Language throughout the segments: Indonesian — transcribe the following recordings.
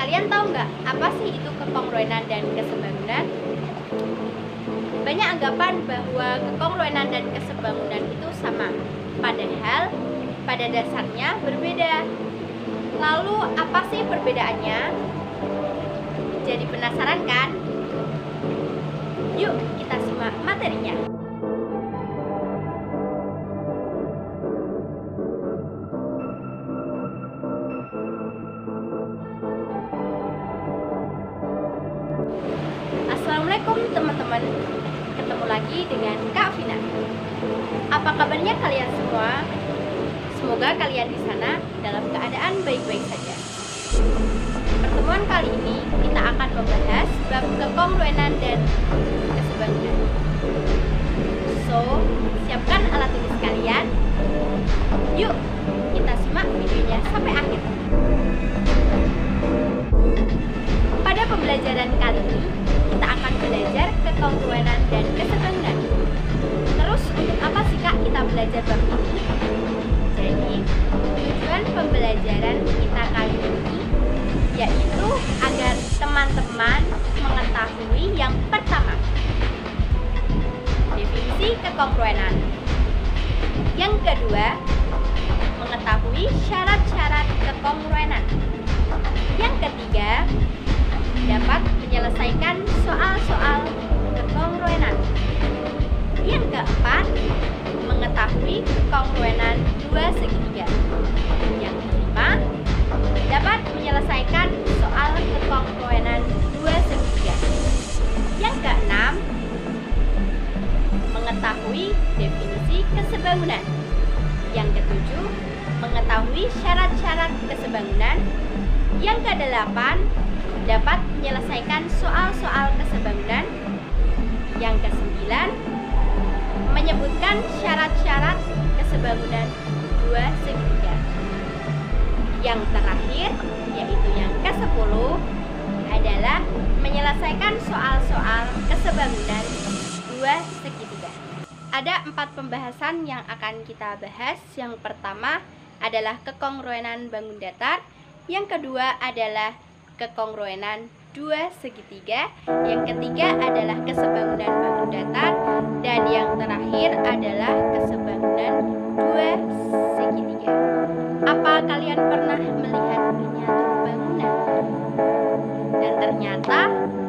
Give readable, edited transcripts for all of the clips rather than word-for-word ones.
Kalian tahu nggak apa sih itu kekongruenan dan kesebangunan? Banyak anggapan bahwa kekongruenan dan kesebangunan itu sama, padahal pada dasarnya berbeda. Lalu apa sih perbedaannya? Jadi penasaran kan? Yuk kita simak materinya. Assalamualaikum teman-teman, ketemu lagi dengan Kak Vina. Apa kabarnya kalian semua? Semoga kalian di sana dalam keadaan baik-baik saja. Pertemuan kali ini kita akan membahas bab kekongruenan dan kesebangunan. So, siapkan alat tulis kalian. Yuk, kita simak videonya sampai akhir. Pada pembelajaran kali ini, kita akan belajar kekongruenan dan kesebangunan. Terus, untuk apa sih Kak kita belajar bab ini? Jadi, tujuan pembelajaran kita kali ini yaitu agar teman-teman mengetahui yang pertama, definisi kekongruenan. Yang kedua, mengetahui syarat-syarat kekongruenan. Yang ketiga, dapat menyelesaikan soal-soal kekongruenan. Yang keempat, mengetahui kekongruenan dua segitiga. Yang kelima, dapat menyelesaikan soal kekongruenan dua segitiga. Yang keenam, mengetahui definisi kesebangunan. Yang ketujuh, mengetahui syarat-syarat kesebangunan. Yang kedelapan, dapat menyelesaikan soal-soal kesebangunan. Yang kesembilan, menyebutkan syarat-syarat kesebangunan dua segitiga. Yang terakhir, yaitu yang ke-10, adalah menyelesaikan soal-soal kesebangunan dua segitiga. Ada 4 pembahasan yang akan kita bahas. Yang pertama adalah kekongruenan bangun datar. Yang kedua adalah kekongruenan dua segitiga. Yang ketiga adalah kesebangunan bangun datar. Dan yang terakhir adalah kesebangunan dua segitiga. Apa kalian pernah melihat miniatur bangunan? Dan ternyata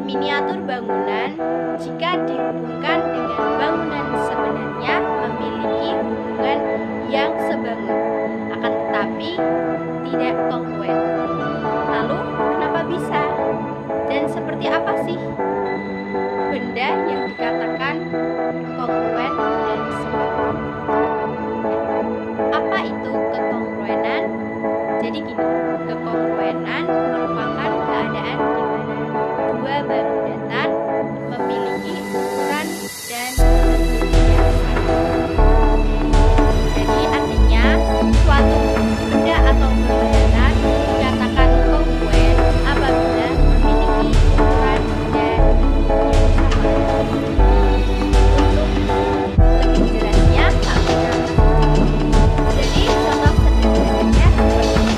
miniatur bangunan jika dihubungkan dengan bangunan sebenarnya memiliki hubungan yang sebangun, akan tetapi tidak kongruen. Lalu kenapa bisa? Dan seperti apa sih benda yang dikatakan kongruen dan sebangun? Apa itu kekongruenan? Jadi gini, kekongruenan merupakan keadaan di mana dua bangun datar memiliki ukuran dan bentuk yang sama. Jadi artinya suatu benda atau bangun datar dikatakan kongruen apabila memiliki ukuran dan bentuk yang sama. Untuk lebih jelasnya, jadi contoh sederhananya seperti ini.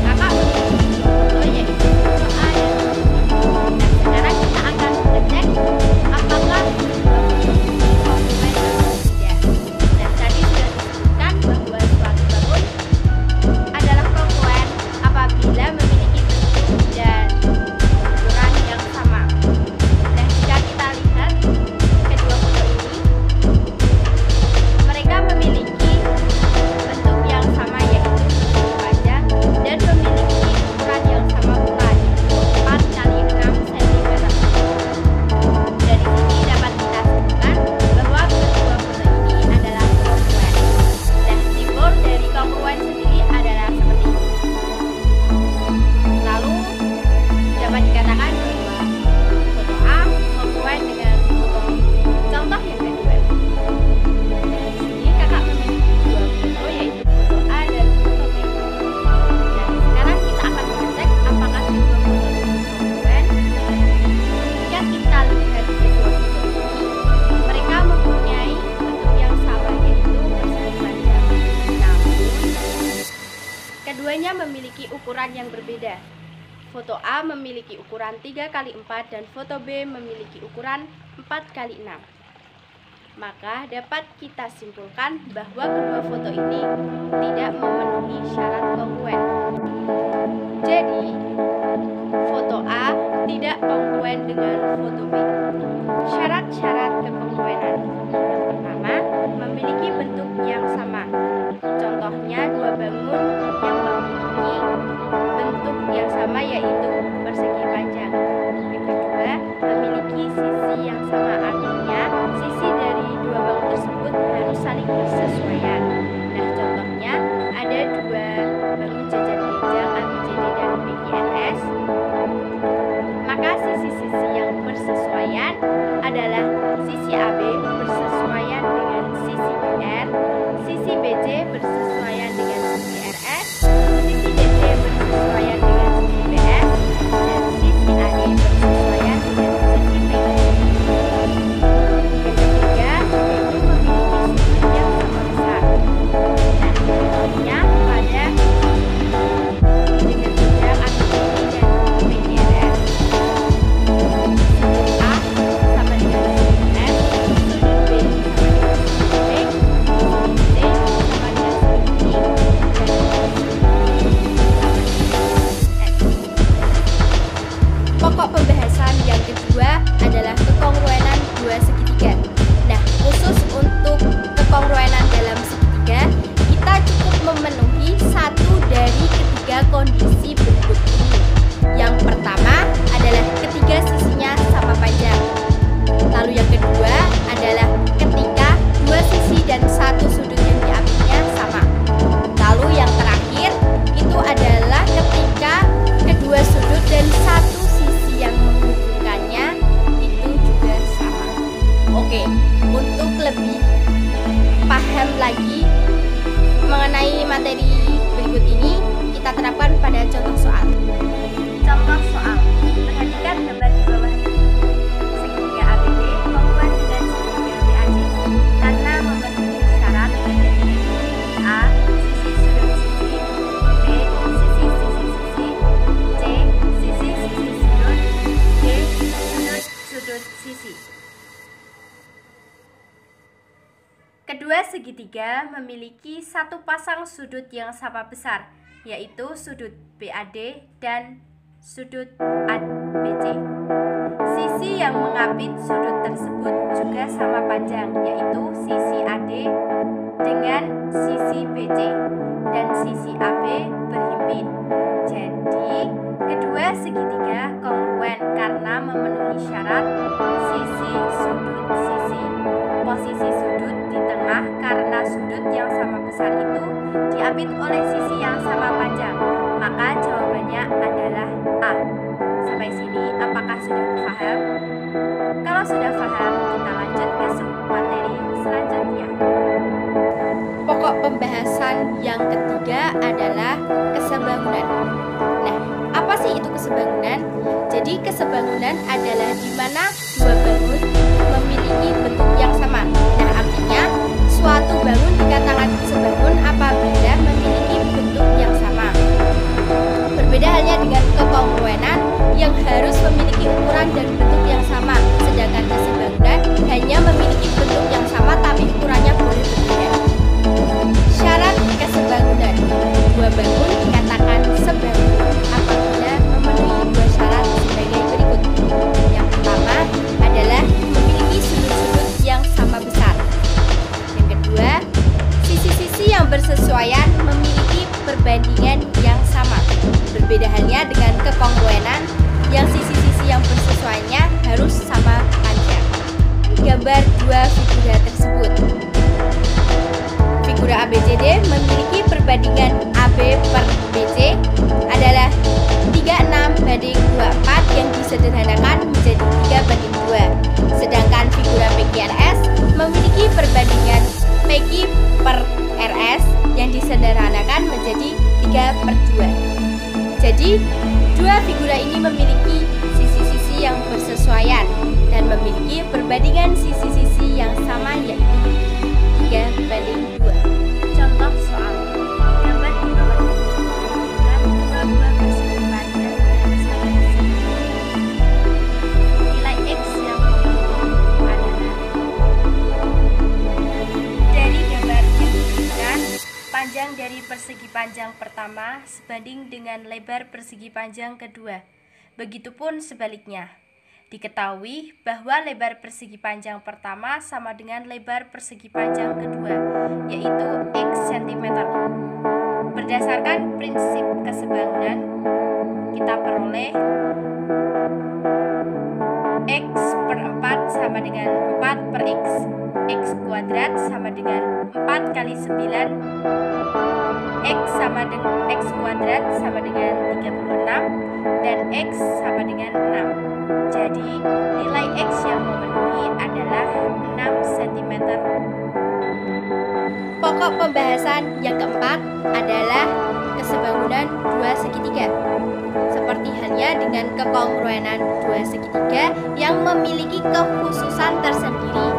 Kakak memiliki foto yaitu foto A dan foto B. Nah, sekarang kita akan mengecek apakah memiliki kongruen atau tidak. Nah, tadi sudah disebutkan bahwa suatu bangun adalah kongruen apabila memiliki bentuk dan ukuran yang sama. Nah, jika kita lihat kedua foto ini, mereka memiliki bentuk yang sama yaitu bentuk panjang dan memiliki ukuran yang sama pula yaitu 4 x 6 cm. Dari sini dapat kita simpulkan bahwa kedua foto ini adalah kongruen. Nah, simbol dari kongruen sendiri adalah seperti ini. Lalu dapat dikatakan bahwa foto A kongruen dengan foto B. Contoh yang kedua. Dari sini kakak memiliki dua foto yaitu foto A dan foto B. Nah, sekarang kita akan mengecek apakah kedua foto ini kongruen. Jika kita lihat kedua foto ini, mereka mempunyai bentuk yang sama yaitu persegi panjang. Namun, keduanya memiliki ukuran yang berbeda. foto A memiliki ukuran 3x4 dan foto B memiliki ukuran 4x6. Maka dapat kita simpulkan bahwa kedua foto ini tidak memenuhi syarat kongruen. Jadi, foto A tidak kongruen dengan foto B. Syarat-syarat kekongruenan. Yang pertama, memiliki bentuk yang sama. Contohnya dua bangun yang memiliki bentuk yang sama yaitu persegi panjang. Yang kedua, memiliki sisi yang sama, artinya sisi dari dua bangun tersebut harus saling bersesuaian. Nah, contohnya ada dua bangun jajar genjang ABCD dan PQRS. Maka sisi-sisi yang bersesuaian adalah sisi AB bersesuaian dengan sisi BR, sisi BC bersesuaian dengan sisi RS, sisi DC bersesuaian dengan sisi BS, dan sisi AD bersesuaian dengan sisi PQ. Yang ketiga, yaitu memiliki sudut yang sama besar. Nah, contohnya pada jajar genjang ABCD dan PQRS. Sudut A sama dengan sudut S, sudut B sama dengan sudut C, sudut D sama dengan sudut I, dan sudut S. Pokok pembahasan yang kedua adalah kekongruenan dua segitiga. Nah, khusus untuk kekongruenan dalam segitiga, kita cukup memenuhi satu dari ketiga kondisi berikut ini. Yang pertama adalah ketiga sisinya sama panjang. Lalu yang kedua adalah ketika dua sisi dan satu sudut yang diambilnya sama. Lalu yang terakhir itu adalah ketika kedua sudut dan satu sisi yang menghubungkannya itu juga sama. Oke, untuk lebih paham lagi mengenai materi berikut ini, kita terapkan pada contoh soal. Contoh soal. Perhatikan gambar di bawah ini. Segitiga ABD kongruen dengan segitiga BAC karena memenuhi syarat yaitu A. Sisi sudut sisi, B. Sisi sisi, C. Sisi sudut, D. Sudut sisi. Kedua segitiga memiliki satu pasang sudut yang sama besar, yaitu sudut BAD dan sudut ABC. Sisi yang mengapit sudut tersebut juga sama panjang, yaitu sisi AD dengan sisi BC dan sisi AB berhimpit. Jadi, kedua segitiga kongruen karena memenuhi syarat sisi sudut sisi. Posisi sudut di tengah karena sudut yang sama besar itu diapit oleh sisi yang sama panjang. Maka jawabannya adalah A. Sampai sini apakah sudah paham? Kalau sudah paham, kita lanjut ke materi selanjutnya. Pokok pembahasan yang ketiga adalah kesebangunan. Nah, apa sih itu kesebangunan? Jadi kesebangunan adalah di mana dua bangun memiliki bentuk yang sama. Nah, artinya suatu bangun dikatakan sebangun apabila memiliki bentuk yang sama. Berbeda halnya dengan kekongruenan yang harus memiliki ukuran dan bentuk yang sama, sedangkan kesebangunan hanya memiliki bentuk yang sama tapi ukurannya boleh berbeda. Syarat kesebangunan. Dua bangun dikatakan sebangun apabila memenuhi dua syarat sebagai berikut. Yang pertama adalah memiliki sudut-sudut yang sama besar. Yang kedua, sisi-sisi yang bersesuaian memiliki perbandingan yang sama. Berbeda halnya dengan kekongruenan yang sisi-sisi yang bersesuaiannya harus sama panjang. Gambar dua figura tersebut. Figura ABCD memiliki perbandingan AB per BC adalah 36:24 yang disederhanakan menjadi 3:2. Sedangkan figura PQRS memiliki perbandingan PQ per RS yang disederhanakan menjadi 3/2. Jadi, dua figura ini memiliki sisi-sisi yang bersesuaian dan memiliki perbandingan sisi-sisi yang sama yaitu 3/2. Contoh soal. Gambar di bawah ini menunjukkan dua buah persegi panjang yang panjang dari persegi panjang pertama sebanding dengan lebar persegi panjang kedua. Begitupun sebaliknya. Diketahui bahwa lebar persegi panjang pertama sama dengan lebar persegi panjang kedua, yaitu X cm. Berdasarkan prinsip kesebangunan, kita peroleh X per 4 sama dengan 4 per X. X kuadrat sama dengan 4 kali 9. X sama dengan X kuadrat sama dengan 36 dan X sama dengan 6. Jadi nilai X yang memenuhi adalah 6 cm. Pokok pembahasan yang keempat adalah kesebangunan dua segitiga. Seperti halnya dengan kekongruenan dua segitiga yang memiliki kekhususan tersendiri.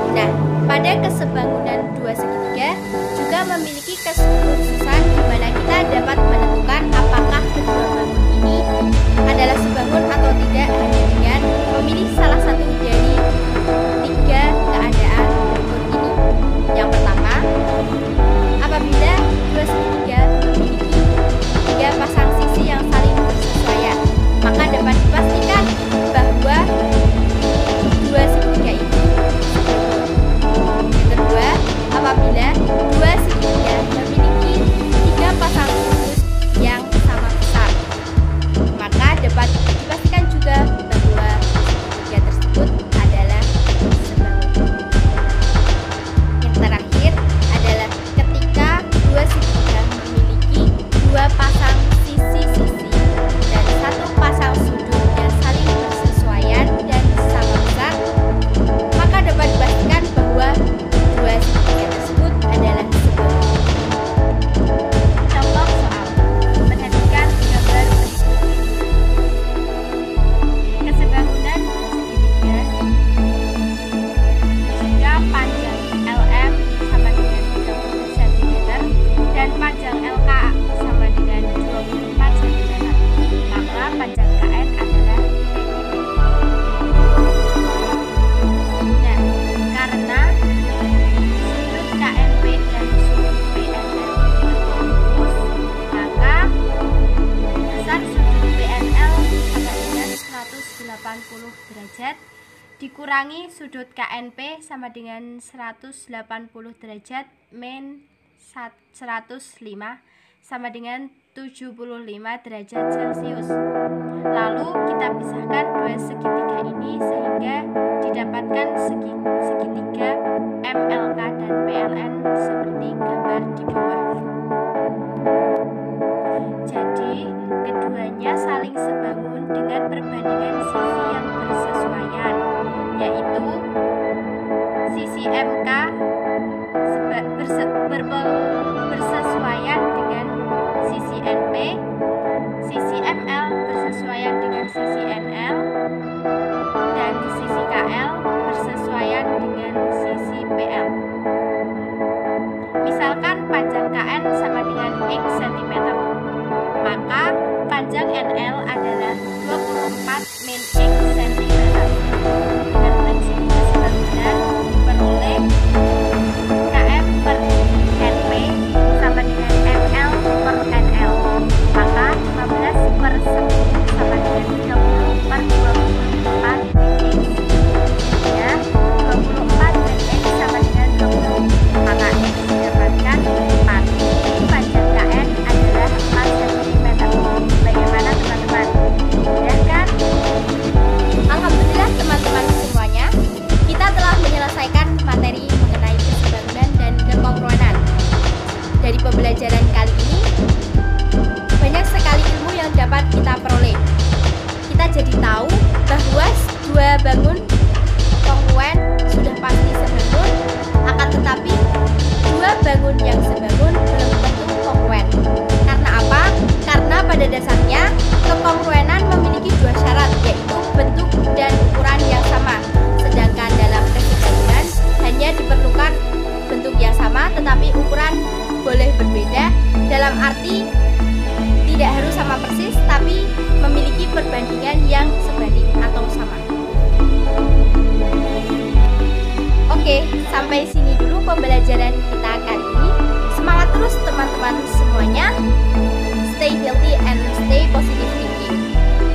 Nah, pada kesebangunan dua segitiga juga memiliki kekhususan di mana kita dapat menentukan apakah kedua bangun ini adalah sebangun atau tidak hanya dengan memilih salah satu dari tiga keadaan berikut ini. Yang pertama, apabila dua segitiga memiliki tiga pasang sisi yang saling bersesuaian, maka dapat dipastikan bahwa dua segitiga ini sebangun. Yang kedua, apabila dua segitiga memiliki tiga pasang sudut yang sama besar, maka dapat dipastikan juga bahwa segitiga tersebut adalah sebangun. Yang terakhir adalah ketika dua segitiga memiliki dua pasang sisi-sisi dan satu pasang sudut yang saling bersesuaian dan sama besar, maka dapat dipastikan bahwa dua segitiga tersebut adalah sebangun. Contoh soal, perhatikan gambar berikut. Kesebangunan segitiga jika panjang LM sama dengan 30 cm dan panjang LK sama dengan 24 cm, maka panjang KN adalah Nah, karena sudut KNP dan sudut PNL berlurus, maka besar sudut PNL sama dengan 180 derajat dikurangi sudut KNP sama dengan 180 derajat min 105 sama dengan 75 derajat Celcius. Lalu kita pisahkan dua segitiga ini sehingga didapatkan segitiga MLK dan PLN seperti gambar di bawah. Jadi keduanya saling sebangun dengan perbandingan sisi yang bersesuaian, yaitu sisi MK bersesuaian dengan sisi NP, sisi ML bersesuaian dengan sisi NL, dan sisi KL bersesuaian dengan sisi PL. Misalkan panjang KN sama dengan X cm, maka panjang NL adalah 24 min X cm. Dengan prinsip kesebangunan diperoleh KM per NP sama dengan ML per NL, maka 15 per 10 sama dengan 30 per 24 min X. Ya, 24 min X sama dengan 20, maka X didapatkan 4. Jadi panjang KN adalah 4 cm. Bagaimana teman-teman? Mudah kan? Alhamdulillah teman-teman semuanya, kita telah menyelesaikan materi mengenai kesebangunan dan kekongruenan. Dari pembelajaran kali ini, banyak sekali ilmu yang dapat kita peroleh. Kita jadi tahu bahwa dua bangun kongruen sudah pasti sebangun, akan tetapi dua bangun yang sebangun belum tentu kongruen. Karena apa? Karena pada dasarnya kekongruenan memiliki dua syarat, yaitu bentuk dan ukuran yang sama. Sedangkan dalam kesebangunan hanya diperlukan bentuk yang sama, tetapi ukuran boleh berbeda, dalam arti tidak harus sama persis, tapi memiliki perbandingan yang sebanding atau sama. Oke, sampai sini dulu pembelajaran kita kali ini. Semangat terus semuanya. Stay healthy and stay positive thinking.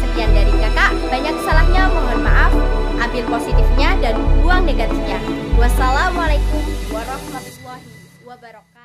Sekian dari kakak, banyak salahnya mohon maaf. Ambil positifnya dan buang negatifnya. Wassalamualaikum warahmatullahi wabarakatuh.